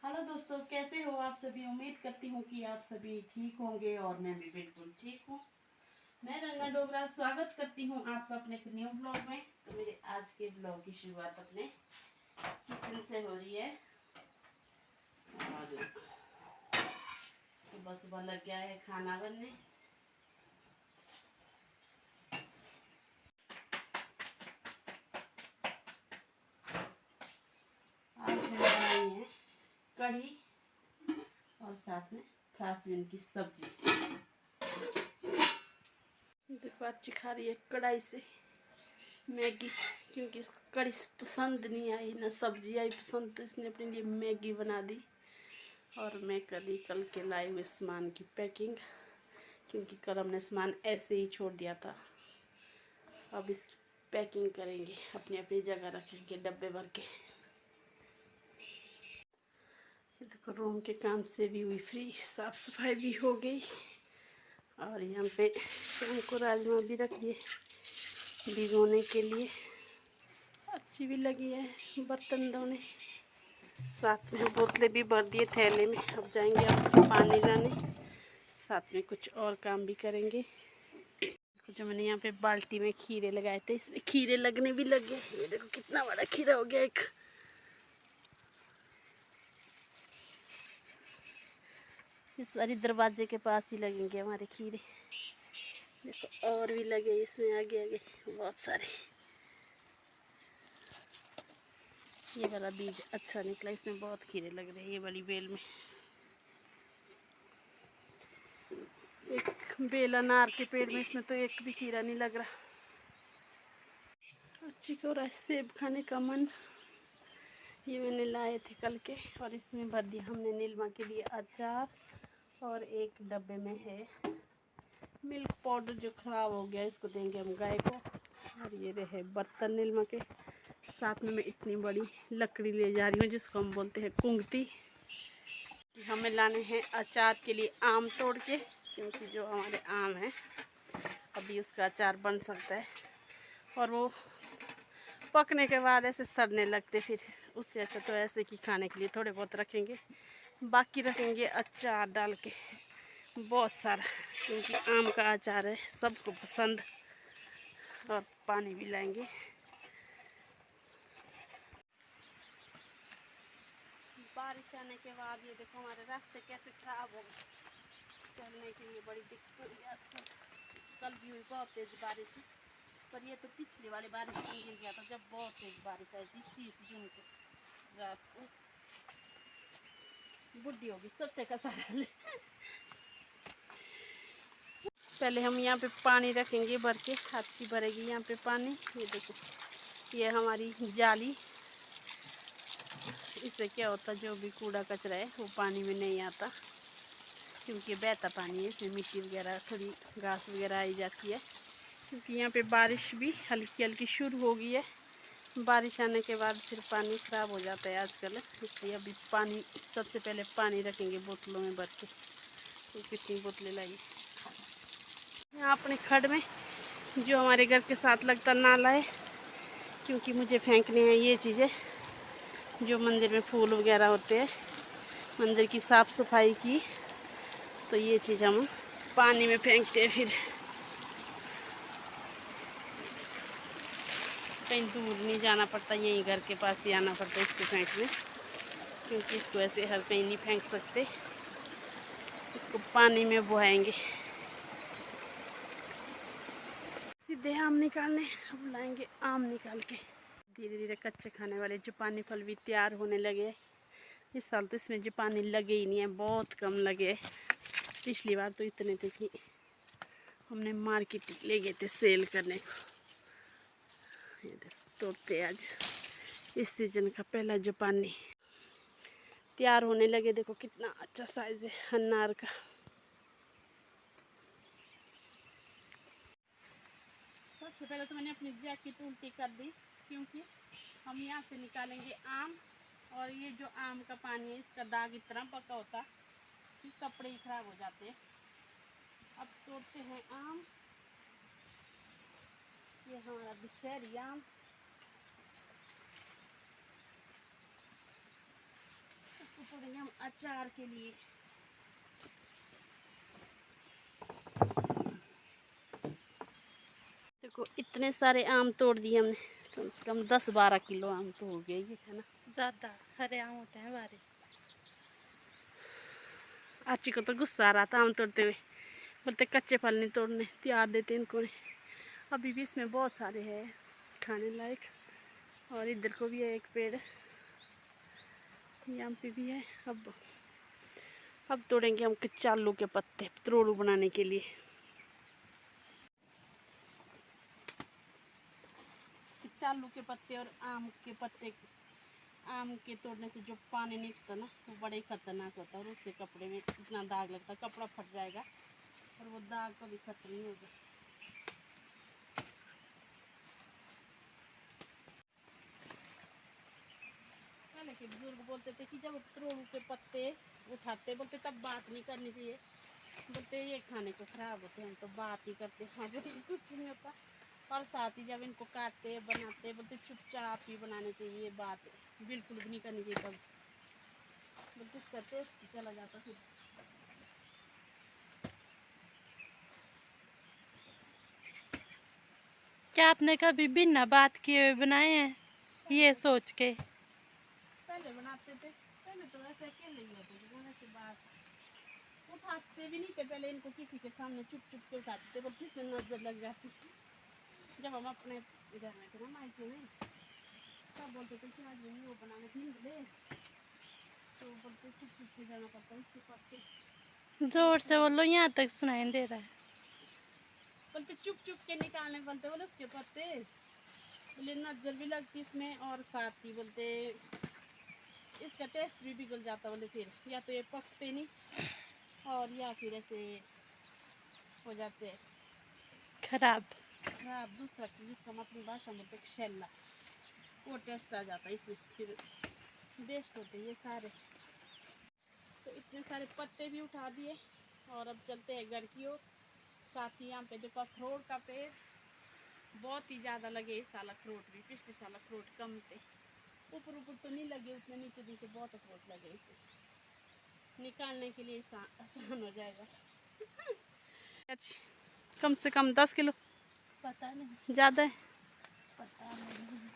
Hello दोस्तों, कैसे हो आप सभी। उम्मीद करती हूँ कि आप सभी ठीक होंगे और मैं भी बिल्कुल ठीक हूँ। मैं रंगा डोगरा स्वागत करती हूँ आपका अपने एक न्यू ब्लॉग में। तो मेरे आज के ब्लॉग की शुरुआत अपने किचन से हो रही है और सुबह सुबह लग गया है खाना बनने। आज मैंने बनाई है कढ़ी और साथ में फ्रांसबीन की सब्जी। देखो अच्छी खा रही है कढ़ाई से मैगी, क्योंकि इसको कढ़ी पसंद नहीं आई ना सब्जी आई पसंद, तो इसने अपने लिए मैगी बना दी। और मैं कल के लाई हुए सामान की पैकिंग, क्योंकि कल हमने सामान ऐसे ही छोड़ दिया था। अब इसकी पैकिंग करेंगे, अपनी अपनी जगह रखेंगे डब्बे भर के। ये देखो रूम के काम से भी हुई फ्री, साफ सफाई भी हो गई। और यहाँ पे शाम को राजमा भी रख दिए भिगोने के लिए। अच्छी भी लगी है बर्तन धोने। साथ में बोतलें भी भर दिए थैले में। अब जाएंगे अब पानी लाने, साथ में कुछ और काम भी करेंगे। जो मैंने यहाँ पे बाल्टी में खीरे लगाए थे, इसमें खीरे लगने भी लग गए। ये देखो कितना बड़ा खीरा हो गया एक। इस सारी दरवाजे के पास ही लगेंगे हमारे खीरे। देखो और भी लगे इसमें आगे आगे बहुत सारे। ये वाला बीज अच्छा निकला, इसमें बहुत खीरे लग रहे हैं ये वाली बेल में। एक बेल अनार के पेड़ में, इसमें तो एक भी खीरा नहीं लग रहा। अच्छी को रहा सेब खाने का मन। ये मैंने लाए थे कल के, और इसमें भर दिया हमने नीलमा के लिए अचार। और एक डब्बे में है मिल्क पाउडर जो ख़राब हो गया, इसको देंगे हम गाय को। और ये रहे बर्तन नीलमा के। साथ में मैं इतनी बड़ी लकड़ी ले जा रही हूँ जिसको हम बोलते हैं कुंगती। हमें लाने हैं अचार के लिए आम तोड़ के, क्योंकि जो हमारे आम है अभी उसका अचार बन सकता है, और वो पकने के बाद ऐसे सड़ने लगते। फिर उससे अच्छा तो ऐसे कि खाने के लिए थोड़े बहुत रखेंगे, बाकी रखेंगे अचार डाल के बहुत सारा, क्योंकि आम का अचार है सबको पसंद। और पानी भी लाएंगे। बारिश आने के बाद ये देखो हमारे रास्ते कैसे ख़राब हो गए। चलने के लिए बड़ी दिक्कत हो गई आजकल। कल भी हुई बहुत तेज़ बारिश, पर ये तो पिछली वाली बारिश में गिर गया था जब बहुत तेज़ बारिश आई थी 30 जून को रात को। बुढ़ी होगी सट्टे का सारा ले। पहले हम यहाँ पे पानी रखेंगे भर के, हाथ की भरेगी यहाँ पे पानी। ये देखो ये हमारी जाली, इससे क्या होता है जो भी कूड़ा कचरा है वो पानी में नहीं आता, क्योंकि बहता पानी है, इसमें मिट्टी वगैरह थोड़ी घास वगैरह आई जाती है। क्योंकि यहाँ पे बारिश भी हल्की हल्की शुरू हो गई है। बारिश आने के बाद फिर पानी ख़राब हो जाता है आजकल, इसलिए अभी पानी सबसे पहले पानी रखेंगे बोतलों में भर के। तो कितनी बोतलें लाई यहाँ अपने खड में जो हमारे घर के साथ लगता नाला है, क्योंकि मुझे फेंकने हैं ये चीज़ें जो मंदिर में फूल वगैरह होते हैं, मंदिर की साफ़ सफाई की। तो ये चीज़ हम पानी में फेंकते हैं, फिर कहीं दूर नहीं जाना पड़ता, यहीं घर के पास ही आना पड़ता है इसको फेंकने, क्योंकि इसको ऐसे हर कहीं नहीं फेंक सकते। इसको पानी में बहाएंगे। सीधे आम निकालने, अब लाएंगे आम निकाल के। धीरे धीरे कच्चे खाने वाले जापानी फल भी तैयार होने लगे। इस साल तो इसमें जापानी लगे ही नहीं है, बहुत कम लगे। पिछली बार तो इतने थे कि हमने मार्केट ले गए थे सेल करने को। ये देखो तोड़ते आज इस सीजन का पहला जापानी तैयार होने लगे। देखो कितना अच्छा साइज है अनार का। सबसे पहले तो मैंने अपनी जैकेट उल्टी कर दी, क्योंकि हम यहाँ से निकालेंगे आम। और ये जो आम का पानी है इसका दाग इतना पका होता कि कपड़े ही खराब हो जाते हैं। अब तोड़ते हैं आम। ये हमारा दशहरी आम। इसको तोड़ेंगे हम अचार के लिए। देखो इतने सारे आम तोड़ दिए हमने, कम से कम 10-12 किलो आम तो हो गया ये, है ना। ज़्यादा हरे आम होते हैं बारे। आची को तो गुस्सा आ रहा था आम तोड़ते हुए, बोलते कच्चे फल नहीं तोड़ने, तैयार देते इनको नहीं। अभी भी इसमें बहुत सारे हैं खाने लायक। और इधर को भी है एक पेड़, यहाँ पे भी है। अब तोड़ेंगे हम कच्चे आलू के पत्ते त्रोड़ू बनाने के लिए। कच्चे आलू के पत्ते और आम के पत्ते, आम के तोड़ने से जो पानी निकलता ना वो बड़ा ही खतरनाक होता है, और उससे कपड़े में इतना दाग लगता है, कपड़ा फट जाएगा और वो दाग कभी खत्म नहीं होगा। पहले के बुजुर्ग बोलते थे कि जब त्रोड़ू के पत्ते उठाते बोलते तब बात नहीं करनी चाहिए, बोलते ये खाने को खराब होते, हम तो बात ही करते, खाने तो कुछ नहीं होता। और साथ ही जब इनको काटते बनाते बोलते चुपचाप ही बनाने चाहिए, बात बिल्कुल भी नहीं करनी चाहिए, तब बोलते इसका टेस्ट चला जाता फिर। क्या आपने कभी बिना बात किए हुए बनाए हैं ये सोच के? पहले बनाते थे, पहले तो ऐसे अकेले ही होते थे, ऐसे बात उठाते भी नहीं थे। पहले इनको किसी के सामने चुप चुप के उठाते थे, बोलते से नजर लग जाती। जब हम अपने इधर में थे ना मायके में, तब बोलते थे कि आज वो बनाने के लिए, तो बोलते चुप चुप के जाना पड़ता है इसके पत्ते। जोर से बोलो, यहाँ तक सुनाई दे रहा है। बोलते चुप चुप के निकालने बोलते, बोले उसके पत्ते, बोले नजर भी लगती इसमें, और साथ ही बोलते इसका टेस्ट भी बिगड़ जाता। बोले फिर या तो ये पकते नहीं, और या फिर ऐसे हो जाते हैं खराब। खराब। दूसरा जिसको हम अपनी भाषा में बोलते शेल्ला, वो टेस्ट आ जाता है इसमें, फिर बेस्ट होते ये सारे। तो इतने सारे पत्ते भी उठा दिए और अब चलते हैं घर की ओर। साथ ही यहाँ पे देखो अखरोट का पेड़ बहुत ही ज़्यादा लगे इस साल, अखरोट भी, पिछले साल अखरोट कम थे, ऊपर ऊपर तो नहीं लगे उतने, नीचे नीचे बहुत अखरोट लगे, इसे निकालने के लिए आसान हो जाएगा। कम से कम 10 किलो, पता नहीं ज़्यादा है। पता नहीं।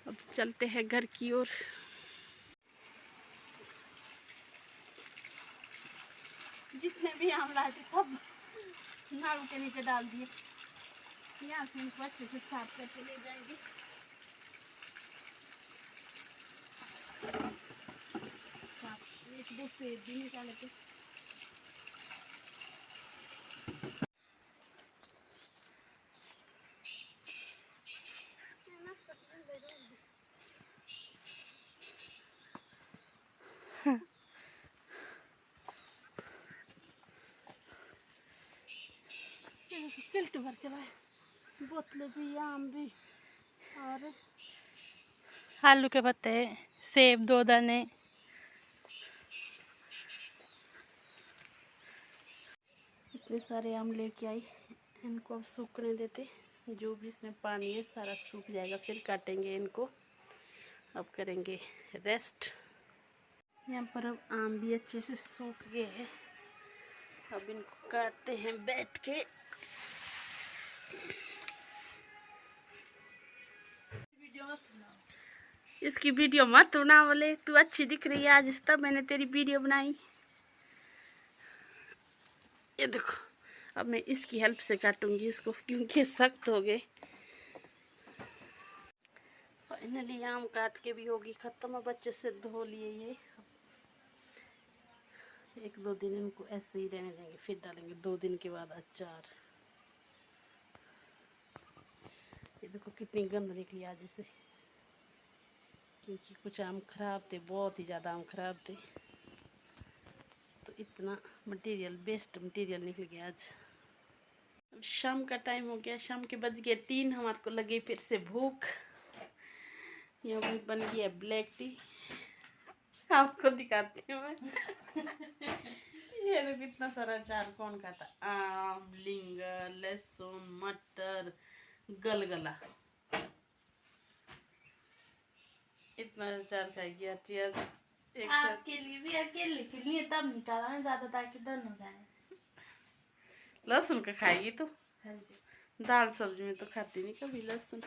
अब चलते हैं घर की ओर। जितने भी आम लाए थे सब नाड़ू के नीचे डाल दिए, यहाँ से इनको अच्छे से साफ करके ले जाएंगे। एक दो सेब भी निकाले थे। किल्ट भर के लाए, बोतलें भी, आम भी, और आलू के पत्ते, सेब 2 दाने। इतने सारे आम लेके आई, इनको अब सूखने देते, जो भी इसमें पानी है सारा सूख जाएगा, फिर काटेंगे इनको। अब करेंगे रेस्ट। यहाँ पर अब आम भी अच्छे से सूख गए हैं, अब इनको काटते हैं बैठ के। इसकी वीडियो मत बना, बोले तू अच्छी दिख रही है आज, तब मैंने तेरी वीडियो बनाई। ये देखो अब मैं इसकी हेल्प से काटूंगी इसको, क्योंकि सख्त हो गए। फाइनली आम काट के भी होगी ख़त्म। अब अच्छे से धो लिए ये, 1-2 दिन इनको ऐसे ही रहने देंगे, फिर डालेंगे 2 दिन के बाद अचार। ये देखो कितनी गंद निकली आज इसे, क्योंकि कुछ आम खराब थे, बहुत ही ज़्यादा आम खराब थे, तो इतना मटेरियल, बेस्ट मटेरियल निकल गया आज। अब शाम का टाइम हो गया, शाम के बज गए 3, हमारे को लगे फिर से भूख। यहाँ भी बन गया ब्लैक टी, आपको दिखाती हूँ मैं। ये तो कितना सारा अचार कौन खाता, आम, लिंगा, लहसुन, मटर, गलगला, इतना अचार खाएगी अच्छी आज। एक साथ आपके लिए भी अकेले के लिए तब निकाला मैं ज्यादा, ताकि दोनों जाए। लहसुन का खाएगी तो? हाँ जी। दाल सब्जी में तो खाती नहीं कभी लहसुन।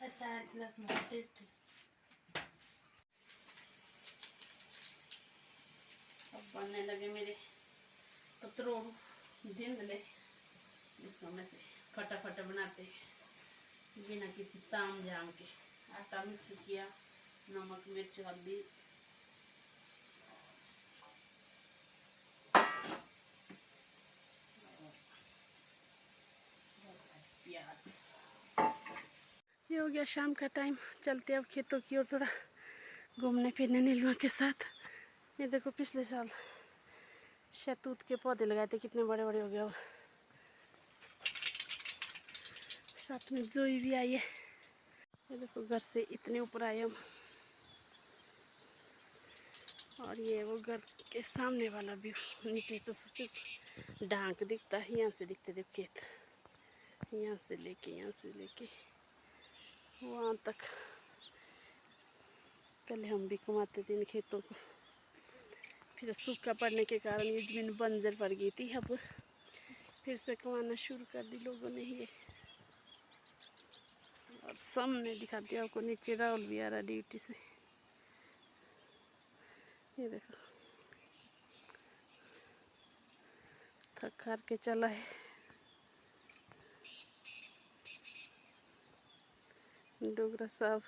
अच्छा लहसुन का टेस्ट है। अब बनने लगे मेरे पतरोड़ धिंदले, जिसको में से फटाफट बनाते बिना किसी ताम झाम के। आटा मिक्स किया, नमक मिर्च हल्दी, प्याज। ये हो गया शाम का टाइम, चलते अब खेतों की ओर थोड़ा घूमने फिरने नीलमा के साथ। ये देखो पिछले साल शहतूत के पौधे लगाए थे, कितने बड़े बड़े हो गए वो। साथ में जोई भी आई है। ये देखो घर से इतने ऊपर आए हम, और ये वो घर के सामने वाला भी। नीचे तो सिर्फ ढांक दिखता है, यहाँ से दिखते थे खेत, यहाँ से लेके वहाँ तक। पहले हम भी कमाते थे इन खेतों को, फिर सूखा पड़ने के कारण ये जमीन बंजर पड़ गई थी। अब फिर से कमाना शुरू कर दी लोगों ने ये। और सामने दिखा दिया आपको, नीचे राहुल भी आ रहा ड्यूटी से। ये देखो थक हार के चला है। डोगरा साहब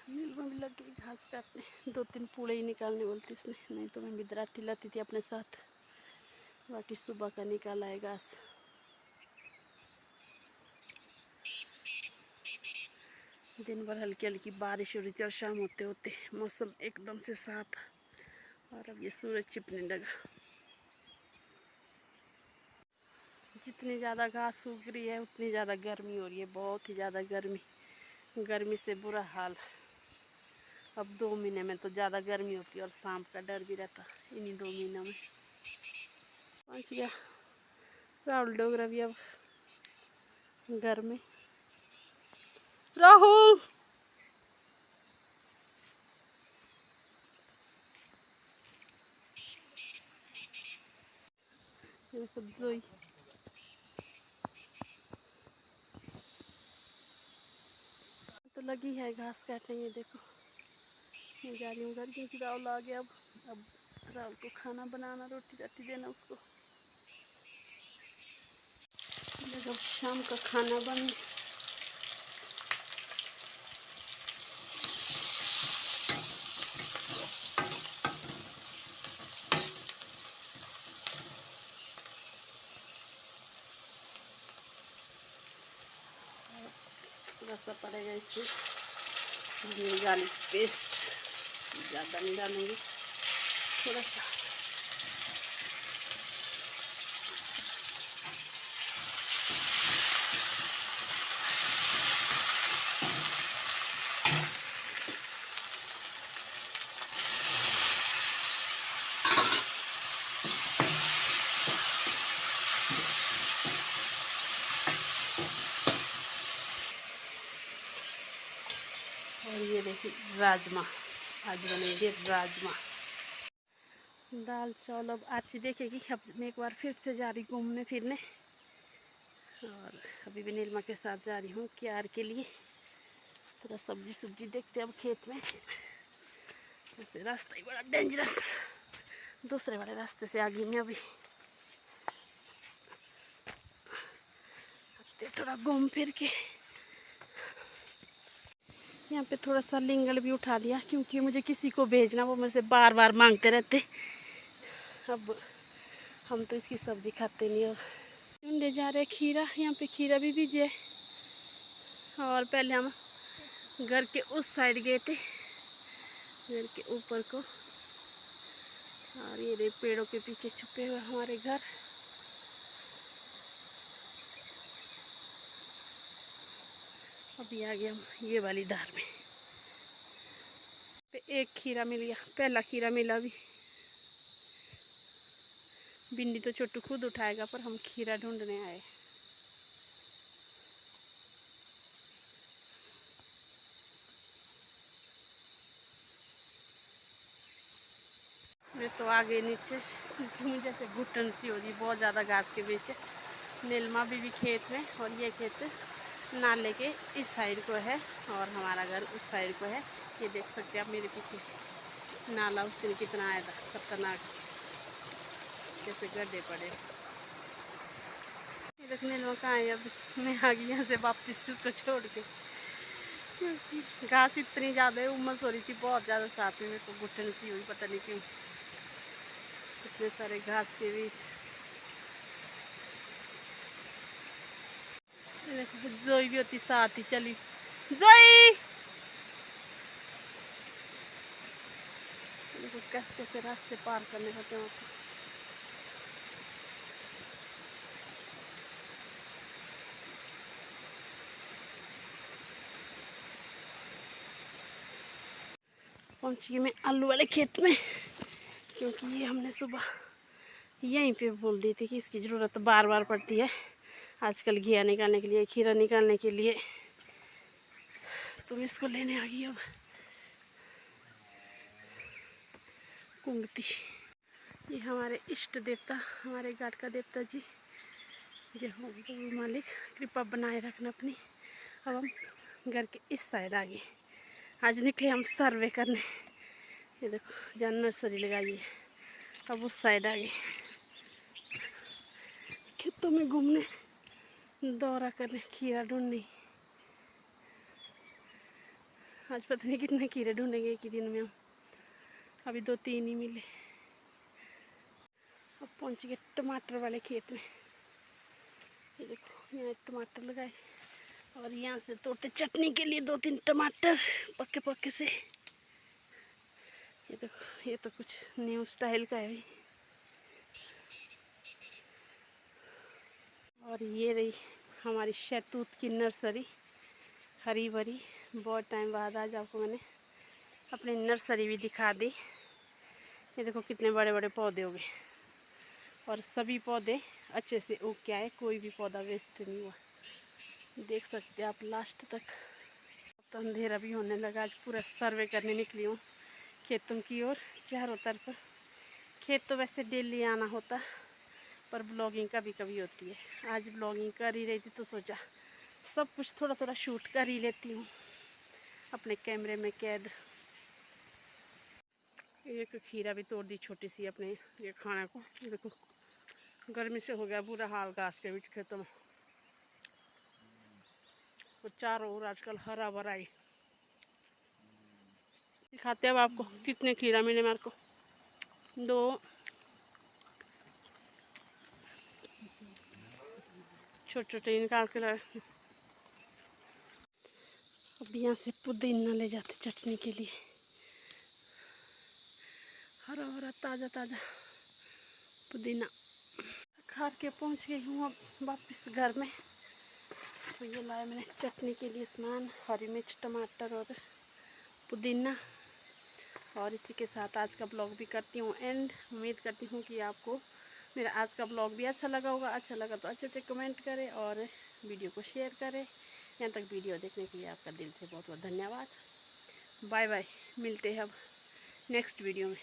नीलमा भी लग गई घास काटने। 2-3 पूड़े ही निकालने बोलती इसने, नहीं तो मैं भी दराटी लाती थी अपने साथ। बाकी सुबह का निकाला है घास। दिन भर हल्की हल्की बारिश हो रही थी और शाम होते होते मौसम एकदम से साफ, और अब ये सूरज छिपने लगा। जितनी ज़्यादा घास उग रही है उतनी ज़्यादा गर्मी हो रही है, बहुत ही ज़्यादा गर्मी से बुरा हाल। अब 2 महीने में तो ज़्यादा गर्मी होती है और सांप का डर भी रहता इन्हीं 2 महीनों में। पहुँच गया राहुल डोगरा भी अब घर में। राहुल देखो जोई तो लगी है घास काटने। ये देखो मैं जा रही हूँ घर, क्योंकि राहुल आ गया। अब राहुल को खाना बनाना, रोटी राटी देना उसको। जब शाम का खाना बन थोड़ा सा पड़ेगा इसमें गार्लिक पेस्ट, ज़्यादा नहीं डालेंगे, थोड़ा सा। और ये देखिए राजमा, आज बनेंगे राजमा। दाल चावल अब आज देखेगी। अब मैं एक बार फिर से जा रही घूमने फिरने, और अभी भी नीलमा के साथ जा रही हूँ क्यार के लिए। थोड़ा सब्जी देखते हैं अब खेत में। वैसे रास्ता ही बड़ा डेंजरस, दूसरे वाले रास्ते से आ गई मैं अभी। थोड़ा घूम फिर के यहाँ पे थोड़ा सा लिंगड़ भी उठा लिया, क्योंकि मुझे किसी को भेजना, वो मुझसे बार बार मांगते रहते। अब हम तो इसकी सब्जी खाते नहीं। अब ले जा रहे खीरा, यहाँ पे खीरा भी बीजे। और पहले हम घर के उस साइड गए थे, घर के ऊपर को, और ये पेड़ों के पीछे छुपे हुए हमारे घर। अभी आ गए हम ये वाली धार में। एक खीरा मिल गया, पहला खीरा मिला भी। भिंडी तो छोटू खुद उठाएगा, पर हम खीरा ढूंढने आए। मैं तो आ गई नीचे, मुझे से घुटन सी हो रही, बहुत ज़्यादा घास के बीच। नीलमा भी खेत में, और ये खेत नाले के इस साइड को है और हमारा घर उस साइड को है। ये देख सकते हैं आप मेरे पीछे नाला उस दिन कितना आया था, खतरनाक, जैसे गड्ढे पड़े। ये देख नीलमा कहाँ है, अब मैं आ गई यहाँ से वापस उसको छोड़ के। घास इतनी ज़्यादा है, उमस हो रही थी बहुत ज़्यादा, साथ में मेरे को घुटन सी हुई, पता नहीं क्यों, इतने सारे घास के बीच। जोई भी होती साथ ही चली। जोई देखो कैसे कैसे रास्ते पार करने होते हैं। पहुंच गई मैं आलू वाले खेत में, क्योंकि ये हमने सुबह यहीं पे बोल दी थी कि इसकी ज़रूरत बार बार पड़ती है आजकल घिया निकालने के लिए, खीरा निकालने के लिए, तो मैं इसको लेने आ गई। अब कुंगती, ये हमारे इष्ट देवता, हमारे घाट का देवता जी, जय हो मालिक, कृपा बनाए रखना अपनी। अब हम घर के इस साइड आ गए, आज निकले हम सर्वे करने। ये देखो जहाँ नर्सरी लगाई है, अब उस साइड आ गए खेतों में घूमने, दौरा करने, खीरा ढूंढने। आज पता नहीं कितने खीरे ढूंढेंगे एक ही दिन में हम, अभी 2-3 ही मिले। अब पहुंच गए टमाटर वाले खेत में। ये देखो यहाँ टमाटर लगाए, और यहाँ से तोड़ते चटनी के लिए 2-3 टमाटर पक्के पक्के से। ये देखो ये तो कुछ न्यू स्टाइल का है। और ये रही हमारी शहतूत की नर्सरी, हरी भरी। बहुत टाइम बाद आज आपको मैंने अपनी नर्सरी भी दिखा दी। ये देखो कितने बड़े बड़े पौधे हो गए, और सभी पौधे अच्छे से उग के आए, कोई भी पौधा वेस्ट नहीं हुआ। देख सकते हैं आप लास्ट तक। अब तो अंधेरा भी होने लगा, आज पूरा सर्वे करने निकली हूँ खेतों की ओर, चारों तरफ। खेत तो वैसे डेली आना होता, पर ब्लॉगिंग कभी कभी होती है। आज ब्लॉगिंग कर ही रही थी तो सोचा सब कुछ थोड़ा थोड़ा शूट कर ही लेती हूँ अपने कैमरे में कैद। एक खीरा भी तोड़ दी छोटी सी अपने ये खाने को। देखो गर्मी से हो गया बुरा हाल घास के बीच खेतों में, तो चारों ओर आजकल हरा भरा ही। दिखाते अब आपको कितने खीरा मिले मेरे को। 2 छोटे छोटे निकाल के लाए। अब यहाँ से पुदीना ले जाते चटनी के लिए, हरा हरा ताज़ा ताज़ा पुदीना। खा के पहुँच गई हूँ अब वापस घर में। तो ये लाया मैंने चटनी के लिए सामान, हरी मिर्च, टमाटर और पुदीना। और इसी के साथ आज का ब्लॉग भी करती हूँ एंड। उम्मीद करती हूँ कि आपको मेरा आज का ब्लॉग भी अच्छा लगा होगा। अच्छा लगा तो अच्छे कमेंट करें और वीडियो को शेयर करें। यहाँ तक वीडियो देखने के लिए आपका दिल से बहुत बहुत धन्यवाद। बाय बाय, मिलते हैं अब नेक्स्ट वीडियो में।